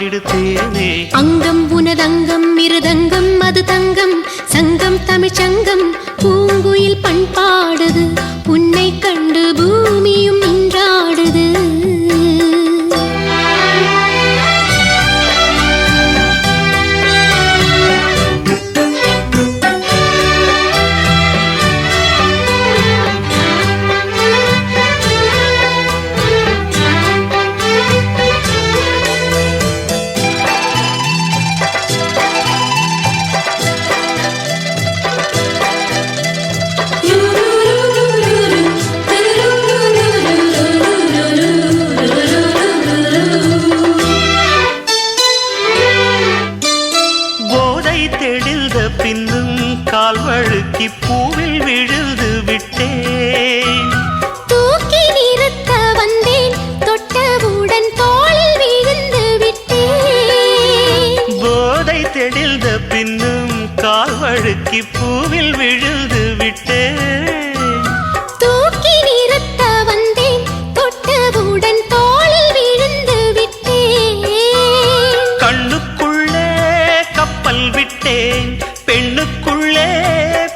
பாடிடுதேனே. அங்கம் உனதங்கம் மிருதங்கம் அது தங்கம் சங்கம் தமிழ்ச்சங்கம் பூங்குயில் பண்பாடுது உன்னை கண்டு பூமியும் நின்றாடுது. பின்னும் கால் வழுக்கி பூவில் விழுந்து விட்டேன். தூக்கி நிறுத்த வந்தேன் தொட்டவுடன் தோளில் விழுந்து விட்டேன். போதை தெளிந்த பின்னும் கால் வழுக்கி பூவில் விழுந்து விட்டேன். தூக்கி நிறுத்த வந்தேன் தொட்டவுடன் தோளில் விழுந்து விட்டேன். கண்ணுக்குள்ளே கப்பல் விட்டேன் பெண்ணுக்குள்ளே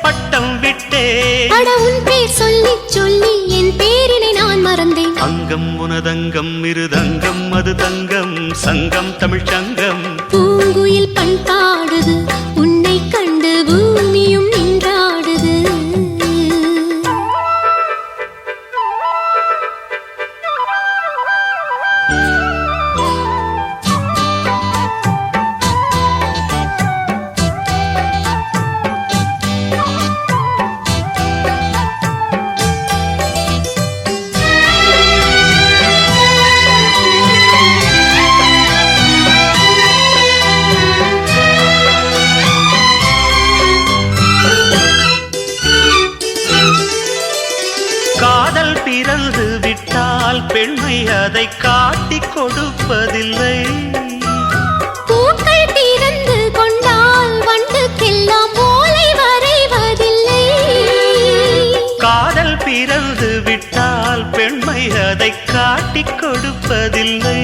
பட்டம் விட்டேன். அட உன் பேர் சொல்லி சொல்லி என் பேரினை நான் மறந்தேன். அங்கம் உனதங்கம் மிருதங்கம் அது தங்கம் சங்கம் தமிழ்ச்சங்கம் பூங்குயில் பண்பாடுது உன்னை கண்டு பூமியும் நின்றாடுது. காதல் பிறந்து விட்டால் பெண்மை அதை காட்டிக் கொடுப்பதில்லை. பூக்கள் பிறந்து கொண்டால் வண்டுக்கெல்லாம் ஓலை வரைவதில்லை. காதல் பிறந்து விட்டால் பெண்மை அதை காட்டிக் கொடுப்பதில்லை.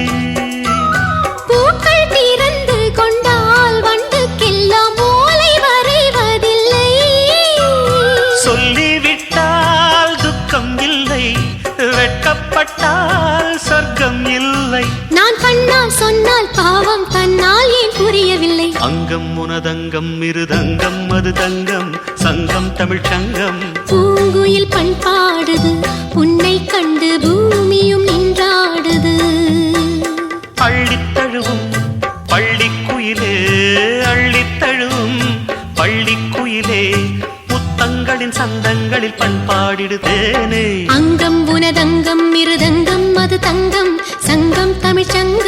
பூக்கள் பிறந்து கொண்டால் வண்டுக்கெல்லாம் ஓலை வரைவதில்லை. சொல்லிவிட்டால் துக்கம் இல்லை வெட்கப்பட்டால் சொர்க்கம் இல்லை. நான் கண்ணால் சொன்னால் பாவம் தன்னால் ஏன் புரியவில்லை. அங்கம் உனதங்கம் மிருதங்கம் அது தங்கம் சங்கம் தமிழ்ச்சங்கம் பூங்குயில் பண்பாடுது உன்னை கண்டு பூமியும் நின்றாடுது. அள்ளித்தழுவும் பள்ளிக்குயிலே அள்ளித்தழுவும் பள்ளிக்குயிலே முத்தங்களின் சந்தங்களில் பண்பாடிடுதேனே. அங்கம் உனதங்கம் மிருதங்கம் அது தங்கம் சங்கம் தமிழ்ச்சங்கம்